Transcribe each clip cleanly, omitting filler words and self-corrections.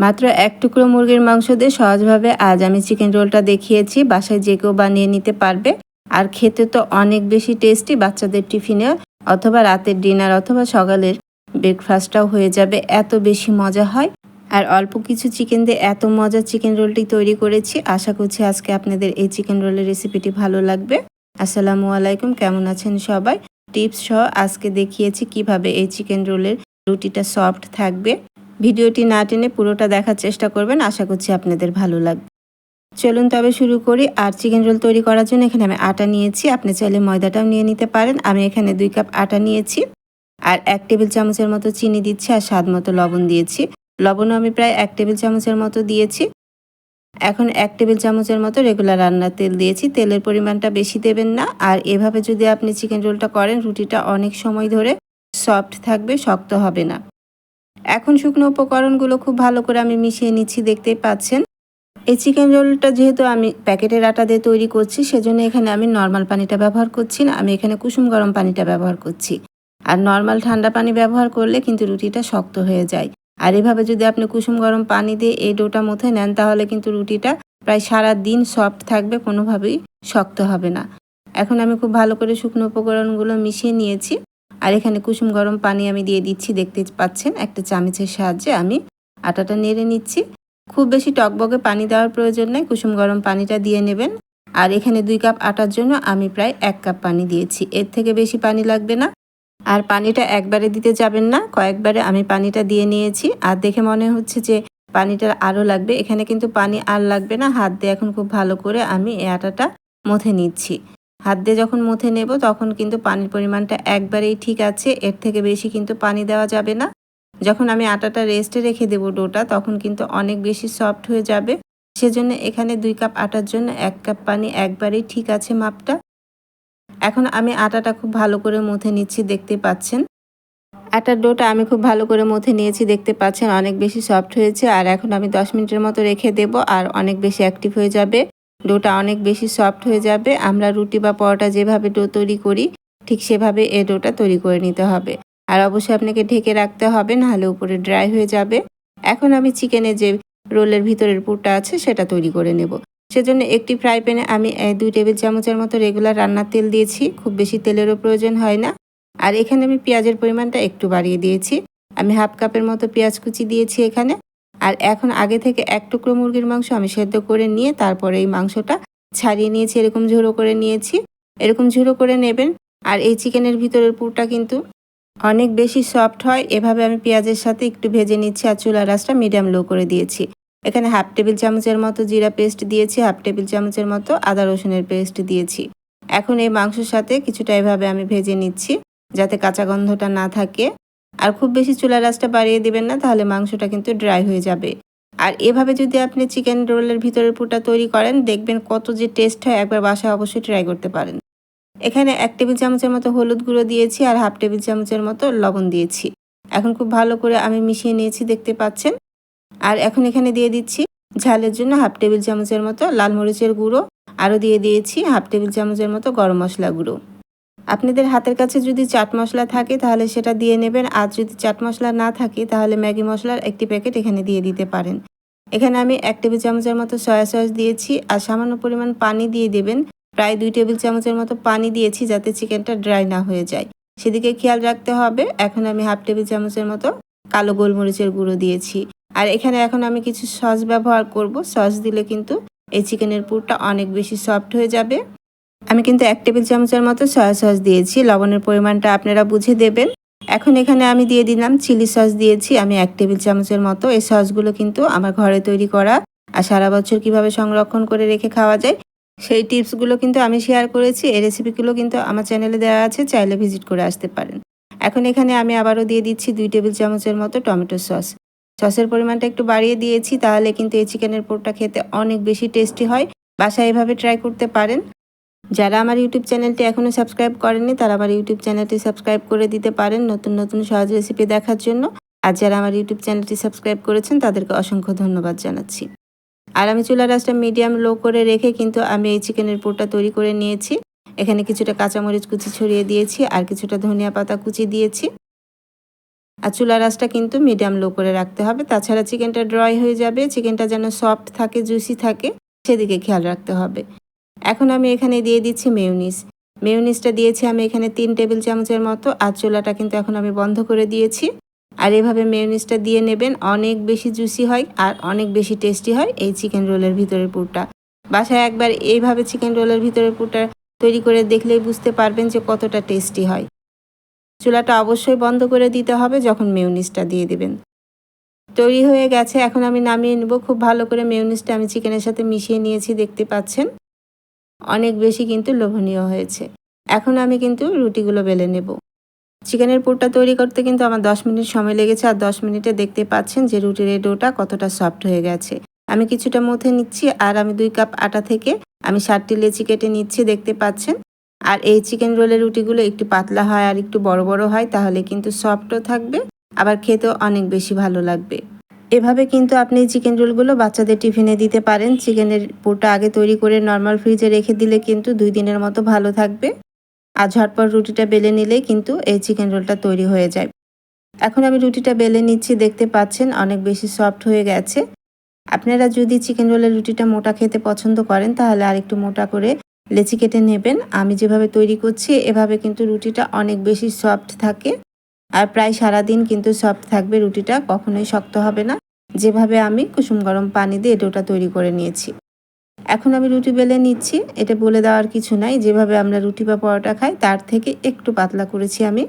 মাত্র এক টুকরো মুরগির মাংস দিয়ে সহজভাবে আজ আমি চিকেন রোলটা দেখিয়েছি। বাসায় যে কেউ বানিয়ে নিতে পারবে। আর খেতে তো অনেক বেশি টেস্টি, বাচ্চাদের টিফিনে অথবা রাতের ডিনার অথবা সকালের ব্রেকফাস্টটাও হয়ে যাবে, এত বেশি মজা হয়। আর অল্প কিছু চিকেন দিয়ে এত মজার চিকেন রোলটি তৈরি করেছি। আশা করছি আজকে আপনাদের এই চিকেন রোলের রেসিপিটি ভালো লাগবে। আসসালামু আলাইকুম, কেমন আছেন সবাই? টিপস সহ আজকে দেখিয়েছি কিভাবে এই চিকেন রোলের রুটিটা সফট থাকবে। ভিডিওটি না টেনে পুরোটা দেখার চেষ্টা করবেন, আশা করছি আপনাদের ভালো লাগবে। চলুন তবে শুরু করি। আর চিকেন রোল তৈরি করার জন্য এখানে আমি আটা নিয়েছি, আপনি চাইলে ময়দাটাও নিয়ে নিতে পারেন। আমি এখানে 2 কাপ আটা নিয়েছি আর 1 টেবিল চামচের মতো চিনি দিচ্ছি আর স্বাদ মতো লবণ দিয়েছি। লবণও আমি প্রায় 1 টেবিল চামচের মতো দিয়েছি। এখন 1 টেবিল চামচের মতো রেগুলার রান্নার তেল দিয়েছি। তেলের পরিমাণটা বেশি দেবেন না। আর এভাবে যদি আপনি চিকেন রোলটা করেন, রুটিটা অনেক সময় ধরে সফট থাকবে, শক্ত হবে না। এখন শুকনো উপকরণগুলো খুব ভালো করে আমি মিশিয়ে নিচ্ছি, দেখতেই পাচ্ছেন। এই চিকেন রোলটা যেহেতু আমি প্যাকেটের আটা দিয়ে তৈরি করছি, সেজন্য এখানে আমি নর্মাল পানিটা ব্যবহার করছি না, আমি এখানে কুসুম গরম পানিটা ব্যবহার করছি। আর নর্মাল ঠান্ডা পানি ব্যবহার করলে কিন্তু রুটিটা শক্ত হয়ে যায়। আর এভাবে যদি আপনি কুসুম গরম পানি দিয়ে এই ডোটা মুথে নেন, তাহলে কিন্তু রুটিটা প্রায় সারা দিন সফট থাকবে, কোনোভাবেই শক্ত হবে না। এখন আমি খুব ভালো করে শুকনো উপকরণগুলো মিশিয়ে নিয়েছি। আর এখানে কুসুম গরম পানি আমি দিয়ে দিচ্ছি, দেখতে পাচ্ছেন। একটা চামচের সাহায্যে আমি আটাটা নেড়ে নিচ্ছি। খুব বেশি টকবকে পানি দেওয়ার প্রয়োজন নেই, কুসুম গরম পানিটা দিয়ে নেবেন। আর এখানে 2 কাপ আটার জন্য আমি প্রায় 1 কাপ পানি দিয়েছি, এর থেকে বেশি পানি লাগবে না। আর পানিটা একবারে দিতে যাবেন না, কয়েকবারে আমি পানিটা দিয়ে নিয়েছি। আর দেখে মনে হচ্ছে যে পানিটা আরও লাগবে, এখানে কিন্তু পানি আর লাগবে না। হাত দিয়ে এখন খুব ভালো করে আমি এই আটাটা মথে নিচ্ছি। হাত দিয়ে যখন মথে নেব, তখন কিন্তু পানির পরিমাণটা একবারেই ঠিক আছে, এর থেকে বেশি কিন্তু পানি দেওয়া যাবে না। যখন আমি আটাটা রেস্টে রেখে দেব ডোটা, তখন কিন্তু অনেক বেশি সফট হয়ে যাবে। সেজন্য এখানে 2 কাপ আটার জন্য 1 কাপ পানি একবারেই ঠিক আছে মাপটা। এখন আমি আটাটা খুব ভালো করে মথে নিচ্ছি, দেখতে পাচ্ছেন। আটার ডোটা আমি খুব ভালো করে মথে নিয়েছি, দেখতে পাচ্ছেন অনেক বেশি সফট হয়েছে। আর এখন আমি 10 মিনিটের মতো রেখে দেব, আর অনেক বেশি অ্যাক্টিভ হয়ে যাবে, ডোটা অনেক বেশি সফট হয়ে যাবে। আমরা রুটি বা পরোটা যেভাবে ডো তৈরি করি, ঠিক সেভাবে এই ডোটা তৈরি করে নিতে হবে। আর অবশ্যই আপনাকে ঢেকে রাখতে হবে, নাহলে উপরে ড্রাই হয়ে যাবে। এখন আমি চিকেনের যে রোলের ভিতরের পুরটা আছে সেটা তৈরি করে নেব। সেজন্য একটি ফ্রাই প্যানে আমি 2 টেবিল চামচের মতো রেগুলার রান্নার তেল দিয়েছি, খুব বেশি তেলেরও প্রয়োজন হয় না। আর এখানে আমি পেঁয়াজের পরিমাণটা একটু বাড়িয়ে দিয়েছি, আমি 1/2 কাপের মতো পেঁয়াজ কুচি দিয়েছি এখানে। আর এখন আগে থেকে 1 টুকরো মুরগির মাংস আমি সেদ্ধ করে নিয়ে তারপরে এই মাংসটা ছাড়িয়ে নিয়েছি, এরকম ঝুড়ো করে নিয়েছি। এরকম ঝুড়ো করে নেবেন। আর এই চিকেনের ভিতরের পুরটা কিন্তু অনেক বেশি সফট হয়। এভাবে আমি পেঁয়াজের সাথে একটু ভেজে নিচ্ছি, আর চুলার আঁচটা মিডিয়াম লো করে দিয়েছি। এখানে 1/2 টেবিল চামচের মতো জিরা পেস্ট দিয়েছি, 1/2 টেবিল চামচের মতো আদা রসুনের পেস্ট দিয়েছি। এখন এই মাংসের সাথে কিছুটা এভাবে আমি ভেজে নিচ্ছি, যাতে কাঁচা গন্ধটা না থাকে। আর খুব বেশি চুলার আঁচটা বাড়িয়ে দিবেন না, তাহলে মাংসটা কিন্তু ড্রাই হয়ে যাবে। আর এভাবে যদি আপনি চিকেন রোলের ভিতরের পুরটা তৈরি করেন, দেখবেন কত যে টেস্ট হয়, একবার বাসায় অবশ্যই ট্রাই করতে পারেন। এখানে 1 টেবিল চামচের মতো হলুদ গুঁড়ো দিয়েছি আর 1/2 টেবিল চামচের মতো লবণ দিয়েছি। এখন খুব ভালো করে আমি মিশিয়ে নিয়েছি, দেখতে পাচ্ছেন। আর এখন এখানে দিয়ে দিচ্ছি ঝালের জন্য 1/2 টেবিল চামচের মতো লাল মরিচের গুঁড়ো, আরও দিয়ে দিয়েছি 1/2 টেবিল চামচের মতো গরম মশলা গুঁড়ো। আপনাদের হাতের কাছে যদি চাট মশলা থাকে তাহলে সেটা দিয়ে নেবেন, আর যদি চাট মশলা না থাকে তাহলে ম্যাগি মশলার একটি প্যাকেট এখানে দিয়ে দিতে পারেন। এখানে আমি 1 টেবিল চামচের মতো সয়া সস দিয়েছি, আর সামান্য পরিমাণ পানি দিয়ে দেবেন। প্রায় 2 টেবিল চামচের মতো পানি দিয়েছি, যাতে চিকেনটা ড্রাই না হয়ে যায়, সেদিকে খেয়াল রাখতে হবে। এখন আমি 1/2 টেবিল চামচের মতো কালো গোলমরিচের গুঁড়ো দিয়েছি। আর এখানে এখন আমি কিছু সস ব্যবহার করব, সস দিলে কিন্তু এই চিকেনের পুরটা অনেক বেশি সফট হয়ে যাবে। আমি কিন্তু 1 টেবিল চামচের মতো সয়া সস দিয়েছি, লবণের পরিমাণটা আপনারা বুঝে দেবেন। এখন এখানে আমি দিয়ে দিলাম চিলি সস দিয়েছি আমি 1 টেবিল চামচের মতো। এই সসগুলো কিন্তু আমার ঘরে তৈরি করা, আর সারা বছর কিভাবে সংরক্ষণ করে রেখে খাওয়া যায় সেই টিপসগুলো কিন্তু আমি শেয়ার করেছি। এই রেসিপিগুলো কিন্তু আমার চ্যানেলে দেওয়া আছে, চাইলে ভিজিট করে আসতে পারেন। এখন এখানে আমি আবারও দিয়ে দিচ্ছি 2 টেবিল চামচের মতো টমেটো সস। সসের পরিমাণটা একটু বাড়িয়ে দিয়েছি, তাহলে কিন্তু এই চিকেনের পুরটা খেতে অনেক বেশি টেস্টি হয়। বাসায় এভাবে ট্রাই করতে পারেন। যারা আমার ইউটিউব চ্যানেলটি এখনও সাবস্ক্রাইব করেননি, তারা আমার ইউটিউব চ্যানেলটি সাবস্ক্রাইব করে দিতে পারেন নতুন নতুন সহজ রেসিপি দেখার জন্য। আর যারা আমার ইউটিউব চ্যানেলটি সাবস্ক্রাইব করেছেন, তাদেরকে অসংখ্য ধন্যবাদ জানাচ্ছি। আর আমি চুলার আঁচটা মিডিয়াম লো করে রেখে কিন্তু আমি এই চিকেনের পুরটা তৈরি করে নিয়েছি। এখানে কিছুটা কাঁচামরিচ কুচি ছড়িয়ে দিয়েছি, আর কিছুটা ধনিয়া পাতা কুচি দিয়েছি। আর চুলার আঁচটা কিন্তু মিডিয়াম লো করে রাখতে হবে, তাছাড়া চিকেনটা ড্রাই হয়ে যাবে। চিকেনটা যেন সফট থাকে, জুসি থাকে, সেদিকে খেয়াল রাখতে হবে। এখন আমি এখানে দিয়ে দিচ্ছি মেয়োনিজ। মেয়োনিজটা দিয়েছি আমি এখানে 3 টেবিল চামচের মতো। আর চুলাটা কিন্তু এখন আমি বন্ধ করে দিয়েছি। আর এভাবে মেয়োনিজটা দিয়ে নেবেন, অনেক বেশি জুসি হয় আর অনেক বেশি টেস্টি হয় এই চিকেন রোলের ভিতরের পুরটা। বাসায় একবার এইভাবে চিকেন রোলের ভিতরের পুরটা তৈরি করে দেখলেই বুঝতে পারবেন যে কতটা টেস্টি হয়। চুলাটা অবশ্যই বন্ধ করে দিতে হবে যখন মেয়োনিজটা দিয়ে দিবেন। তৈরি হয়ে গেছে, এখন আমি নামিয়ে নেব। খুব ভালো করে মেয়োনিজটা আমি চিকেনের সাথে মিশিয়ে নিয়েছি, দেখতে পাচ্ছেন অনেক বেশি কিন্তু লোভনীয় হয়েছে। এখন আমি কিন্তু রুটিগুলো বেলে নেব। চিকেনের পুরটা তৈরি করতে কিন্তু আমার 10 মিনিট সময় লেগেছে, আর 10 মিনিটে দেখতে পাচ্ছেন যে রুটির এই ডোটা কতটা সফট হয়ে গেছে। আমি কিছুটা মথে নিচ্ছি, আর আমি 2 কাপ আটা থেকে আমি 7টি লেচি কেটে নিচ্ছি, দেখতে পাচ্ছেন। আর এই চিকেন রোলের রুটিগুলো একটু পাতলা হয় আর একটু বড় বড় হয়, তাহলে কিন্তু সফটও থাকবে, আবার খেতেও অনেক বেশি ভালো লাগবে। এভাবে কিন্তু আপনি এই চিকেন রোলগুলো বাচ্চাদের টিফিনে দিতে পারেন। চিকেনের পুরটা আগে তৈরি করে নর্মাল ফ্রিজে রেখে দিলে কিন্তু 2 দিনের মতো ভালো থাকবে। আর ঝটপট রুটিটা বেলে নিলেই কিন্তু এই চিকেন রোলটা তৈরি হয়ে যায়। এখন আমি রুটিটা বেলে নিচ্ছি, দেখতে পাচ্ছেন অনেক বেশি সফট হয়ে গেছে। আপনারা যদি চিকেন রোলের রুটিটা মোটা খেতে পছন্দ করেন তাহলে আরেকটু মোটা করে লেচি কেটে নেবেন। আমি যেভাবে তৈরি করছি এভাবে কিন্তু রুটিটা অনেক বেশি সফট থাকে, আর প্রায় সারাদিন কিন্তু সফট থাকবে। রুটিটা কখনোই শক্ত হবে না, যেভাবে আমি কুসুম গরম পানি দিয়ে ডোটা তৈরি করে নিয়েছি। এখন আমি রুটি বেলে নিচ্ছি। এটা বলে দেওয়ার কিছু নাই, যেভাবে আমরা রুটি বা পরোটা খাই তার থেকে একটু পাতলা করেছি আমি।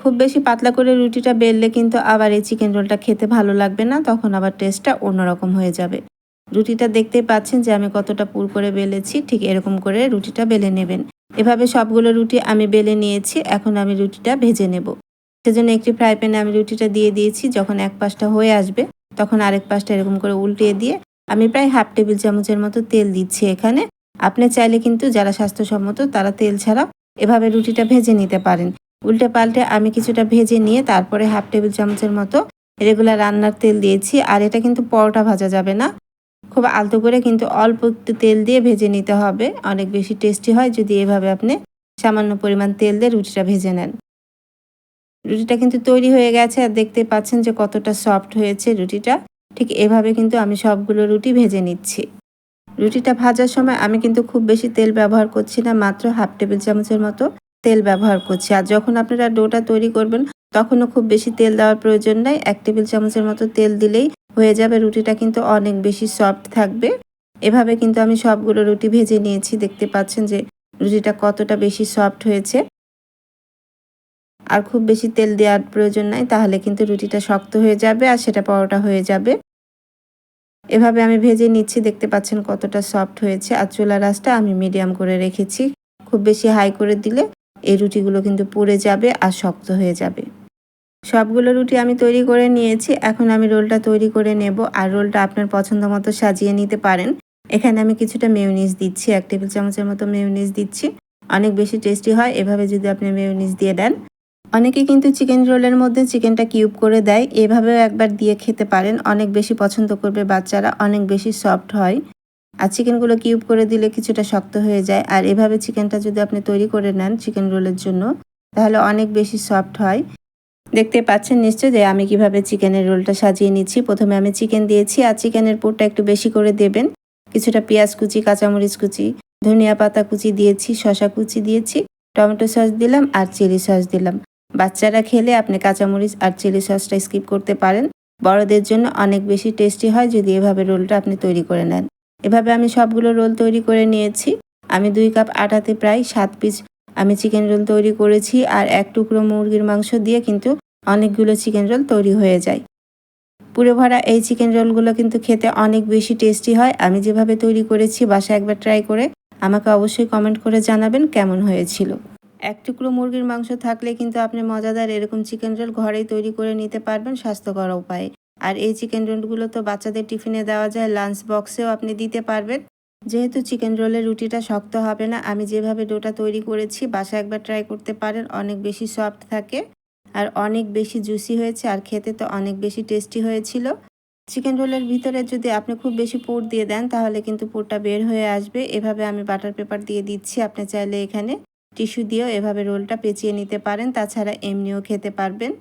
খুব বেশি পাতলা করে রুটিটা বেললে কিন্তু আবার এই চিকেন রোলটা খেতে ভালো লাগবে না, তখন আবার টেস্টটা অন্যরকম হয়ে যাবে। রুটিটা দেখতেই পাচ্ছেন যে আমি কতটা পুর করে বেলেছি, ঠিক এরকম করে রুটিটা বেলে নেবেন। এভাবে সবগুলো রুটি আমি বেলে নিয়েছি, এখন আমি রুটিটা ভেজে নেব। সেজন্য একটি ফ্রাই প্যানে আমি রুটিটা দিয়ে দিয়েছি। যখন এক পাশটা হয়ে আসবে তখন আরেক পাশটা এরকম করে উল্টিয়ে দিয়ে আমি প্রায় হাফ টেবিল চামচের মতো তেল দিচ্ছি এখানে। আপনি চাইলে কিন্তু যারা স্বাস্থ্যসম্মত তারা তেল ছাড়া এভাবে রুটিটা ভেজে নিতে পারেন। উল্টে পাল্টে আমি কিছুটা ভেজে নিয়ে তারপরে হাফ টেবিল চামচের মতো রেগুলার রান্নার তেল দিয়েছি। আর এটা কিন্তু পরোটা ভাজা যাবে না, খুব আলতো করে কিন্তু অল্প একটু তেল দিয়ে ভেজে নিতে হবে। অনেক বেশি টেস্টি হয় যদি এভাবে আপনি সামান্য পরিমাণ তেল দিয়ে রুটিটা ভেজে নেন। রুটিটা কিন্তু তৈরি হয়ে গেছে, আর দেখতে পাচ্ছেন যে কতটা সফট হয়েছে রুটিটা। ঠিক এভাবে কিন্তু আমি সবগুলো রুটি ভেজে নিচ্ছি। রুটিটা ভাজার সময় আমি কিন্তু খুব বেশি তেল ব্যবহার করছি না, মাত্র হাফ টেবিল চামচের মতো তেল ব্যবহার করছি। আর যখন আপনারা ডোটা তৈরি করবেন তখনও খুব বেশি তেল দেওয়ার প্রয়োজন নাই, 1 টেবিল চামচের মতো তেল দিলেই হয়ে যাবে। রুটিটা কিন্তু অনেক বেশি সফট থাকবে। এভাবে কিন্তু আমি সবগুলো রুটি ভেজে নিয়েছি, দেখতে পাচ্ছেন যে রুটিটা কতটা বেশি সফট হয়েছে। আর খুব বেশি তেল দেওয়ার প্রয়োজন নাই, তাহলে কিন্তু রুটিটা শক্ত হয়ে যাবে আর সেটা পরোটা হয়ে যাবে। এভাবে আমি ভেজে নিচ্ছি, দেখতে পাচ্ছেন কতটা সফট হয়েছে। আর চুলার আঁচটা আমি মিডিয়াম করে রেখেছি। খুব বেশি হাই করে দিলে এই রুটিগুলো কিন্তু পুড়ে যাবে আর শক্ত হয়ে যাবে। সবগুলো রুটি আমি তৈরি করে নিয়েছি। এখন আমি রোলটা তৈরি করে নেব, আর রোলটা আপনার পছন্দ মতো সাজিয়ে নিতে পারেন। এখানে আমি কিছুটা মেয়োনিজ দিচ্ছি, 1 টেবিল চামচের মতো মেয়োনিজ দিচ্ছি। অনেক বেশি টেস্টি হয় এভাবে যদি আপনি মেয়োনিজ দিয়ে দেন। অনেকে কিন্তু চিকেন রোলের মধ্যে চিকেনটা কিউব করে দেয়, এভাবেও একবার দিয়ে খেতে পারেন। অনেক বেশি পছন্দ করবে বাচ্চারা, অনেক বেশি সফট হয়। আর চিকেনগুলো কিউব করে দিলে কিছুটা শক্ত হয়ে যায়, আর এভাবে চিকেনটা যদি আপনি তৈরি করে নেন চিকেন রোলের জন্য তাহলে অনেক বেশি সফট হয়। দেখতে পাচ্ছেন নিশ্চয় যে আমি কিভাবে চিকেনের রোলটা সাজিয়ে নিচ্ছি। প্রথমে আমি চিকেন দিয়েছি, আর চিকেনের পুরটা একটু বেশি করে দেবেন। কিছুটা পেঁয়াজ কুচি, কাঁচামরিচ কুচি, ধনিয়া পাতা কুচি দিয়েছি, শসা কুচি দিয়েছি, টমেটো সস দিলাম আর চিলি সস দিলাম। বাচ্চারা খেলে আপনি কাঁচামরিচ আর চিলি সসটা স্কিপ করতে পারেন। বড়দের জন্য অনেক বেশি টেস্টি হয় যদি এভাবে রোলটা আপনি তৈরি করে নেন। এভাবে আমি সবগুলো রোল তৈরি করে নিয়েছি। আমি 2 কাপ আটাতে প্রায় 7 পিস আমি চিকেন রোল তৈরি করেছি, আর 1 টুকরো মুরগির মাংস দিয়ে কিন্তু অনেকগুলো চিকেন রোল তৈরি হয়ে যায়। পুরো ভরা এই চিকেন রোলগুলো কিন্তু খেতে অনেক বেশি টেস্টি হয়। আমি যেভাবে তৈরি করেছি বাসায় একবার ট্রাই করে আমাকে অবশ্যই কমেন্ট করে জানাবেন কেমন হয়েছিল। 1 টুকরো মুরগির মাংস থাকলে কিন্তু আপনি মজাদার এরকম চিকেন রোল ঘরেই তৈরি করে নিতে পারবেন স্বাস্থ্যকর উপায়ে। আর এই চিকেন রোলগুলো তো বাচ্চাদের টিফিনে দেওয়া যায়, লাঞ্চ বক্সেও আপনি দিতে পারবেন। যেহেতু চিকেন রোলের রুটিটা শক্ত হবে না, আমি যেভাবে ডোটা তৈরি করেছি বাসায় একবার ট্রাই করতে পারেন। অনেক বেশি সফট থাকে আর অনেক বেশি জুসি হয়েছে, আর খেতে তো অনেক বেশি টেস্টি হয়েছিল। চিকেন রোলের ভিতরে যদি আপনি খুব বেশি পুর দিয়ে দেন তাহলে কিন্তু পুরটা বের হয়ে আসবে। এভাবে আমি বাটার পেপার দিয়ে দিচ্ছি, আপনি চাইলে এখানে টিস্যু দিয়েও এভাবে রোলটা পেঁচিয়ে নিতে পারেন, তাছাড়া এমনিও খেতে পারবেন।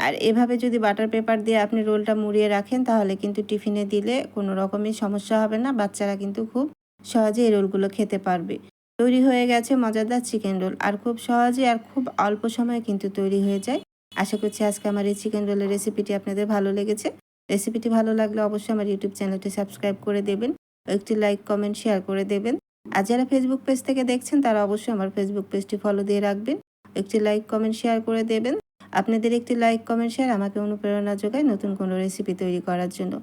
আর এভাবে যদি বাটার পেপার দিয়ে আপনি রোলটা মুড়িয়ে রাখেন তাহলে কিন্তু টিফিনে দিলে কোনো রকমই সমস্যা হবে না। বাচ্চারা কিন্তু খুব সহজে এই রোলগুলো খেতে পারবে। তৈরি হয়ে গেছে মজাদার চিকেন রোল, আর খুব সহজে আর খুব অল্প সময়ে কিন্তু তৈরি হয়ে যায়। আশা করছি আজকে আমার এই চিকেন রোলের রেসিপিটি আপনাদের ভালো লেগেছে। রেসিপিটি ভালো লাগলে অবশ্যই আমার ইউটিউব চ্যানেলটি সাবস্ক্রাইব করে দেবেন, একটি লাইক কমেন্ট শেয়ার করে দেবেন। আর যারা ফেসবুক পেজ থেকে দেখছেন তারা অবশ্যই আমার ফেসবুক পেজটি ফলো দিয়ে রাখবেন, একটি লাইক কমেন্ট শেয়ার করে দেবেন। আপনাদের একটি লাইক কমেন্ট শেয়ার আমাকে অনুপ্রেরণা যোগায় নতুন কোনো রেসিপি তৈরি করার জন্য।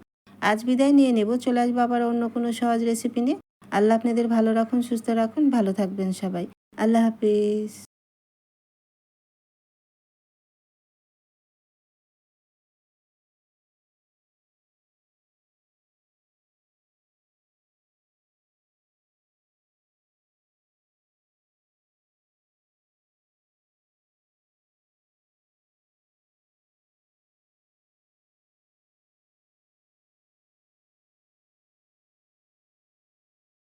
আজ বিদায় নিয়ে নেব, চলে আসবো আবার অন্য কোনো সহজ রেসিপি নিয়ে। আল্লাহ আপনাদের ভালো রাখুন, সুস্থ রাখুন, ভালো থাকবেন সবাই। আল্লাহ হাফিজ।